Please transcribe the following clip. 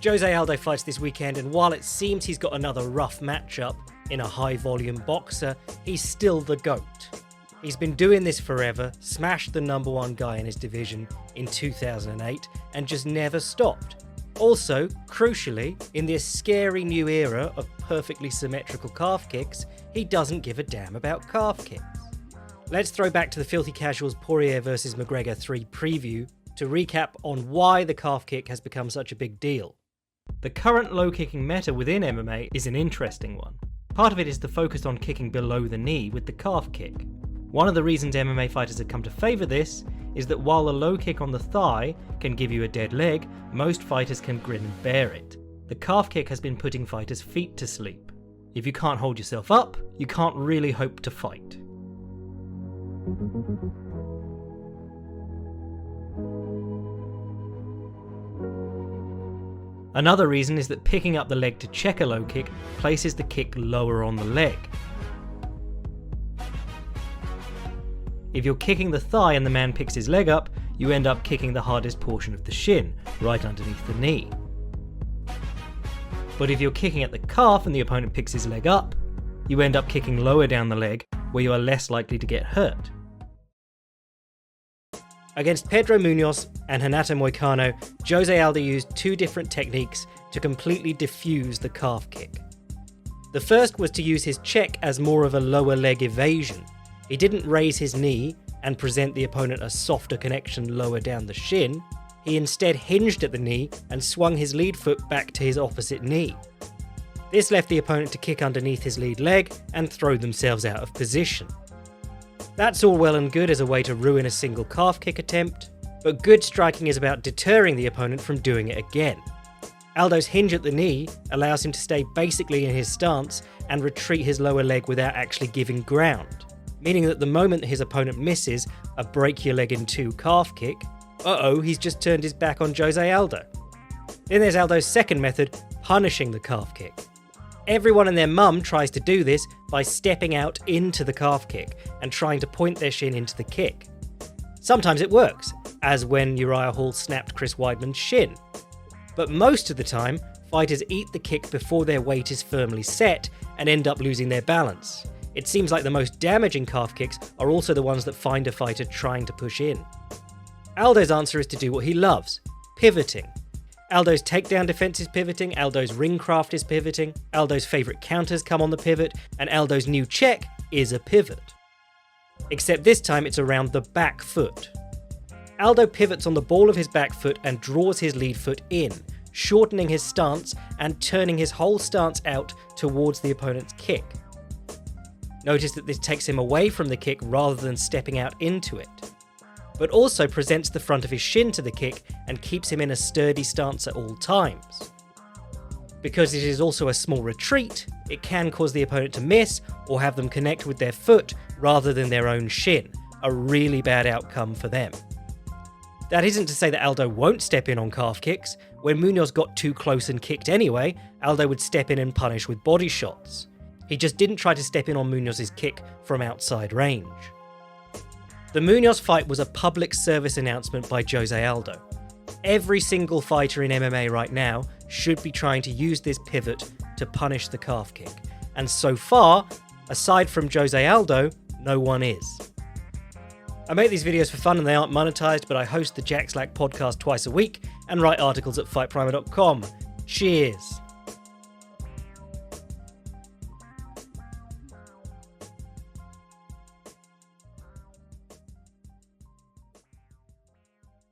Jose Aldo fights this weekend, and while it seems he's got another rough matchup in a high-volume boxer, he's still the GOAT. He's been doing this forever, smashed the #1 guy in his division in 2008, and just never stopped. Also, crucially, in this scary new era of perfectly symmetrical calf kicks, he doesn't give a damn about calf kicks. Let's throw back to the Filthy Casuals Poirier vs McGregor 3 preview to recap on why the calf kick has become such a big deal. The current low-kicking meta within MMA is an interesting one. Part of it is the focus on kicking below the knee with the calf kick. One of the reasons MMA fighters have come to favour this is that while the low kick on the thigh can give you a dead leg, most fighters can grin and bear it. The calf kick has been putting fighters' feet to sleep. If you can't hold yourself up, you can't really hope to fight. Another reason is that picking up the leg to check a low kick places the kick lower on the leg. If you're kicking the thigh and the man picks his leg up, you end up kicking the hardest portion of the shin, right underneath the knee. But if you're kicking at the calf and the opponent picks his leg up, you end up kicking lower down the leg, where you are less likely to get hurt. Against Pedro Munoz and Renato Moicano, Jose Aldo used two different techniques to completely diffuse the calf kick. The first was to use his check as more of a lower leg evasion. He didn't raise his knee and present the opponent a softer connection lower down the shin. He instead hinged at the knee and swung his lead foot back to his opposite knee. This left the opponent to kick underneath his lead leg and throw themselves out of position. That's all well and good as a way to ruin a single calf kick attempt, but good striking is about deterring the opponent from doing it again. Aldo's hinge at the knee allows him to stay basically in his stance and retreat his lower leg without actually giving ground, meaning that the moment his opponent misses a break-your-leg-in-two calf kick, he's just turned his back on Jose Aldo. Then there's Aldo's second method, punishing the calf kick. Everyone and their mum tries to do this by stepping out into the calf kick and trying to point their shin into the kick. Sometimes it works, as when Uriah Hall snapped Chris Weidman's shin. But most of the time, fighters eat the kick before their weight is firmly set and end up losing their balance. It seems like the most damaging calf kicks are also the ones that find a fighter trying to push in. Aldo's answer is to do what he loves, pivoting. Aldo's takedown defense is pivoting, Aldo's ring craft is pivoting, Aldo's favourite counters come on the pivot, and Aldo's new check is a pivot. Except this time it's around the back foot. Aldo pivots on the ball of his back foot and draws his lead foot in, shortening his stance and turning his whole stance out towards the opponent's kick. Notice that this takes him away from the kick rather than stepping out into it, but also presents the front of his shin to the kick and keeps him in a sturdy stance at all times. Because it is also a small retreat, it can cause the opponent to miss or have them connect with their foot rather than their own shin, a really bad outcome for them. That isn't to say that Aldo won't step in on calf kicks. When Munoz got too close and kicked anyway, Aldo would step in and punish with body shots. He just didn't try to step in on Munoz's kick from outside range. The Munoz fight was a public service announcement by Jose Aldo. Every single fighter in MMA right now should be trying to use this pivot to punish the calf kick. And so far, aside from Jose Aldo, no one is. I make these videos for fun and they aren't monetized, but I host the Jack Slack podcast twice a week and write articles at fightprimer.com. Cheers!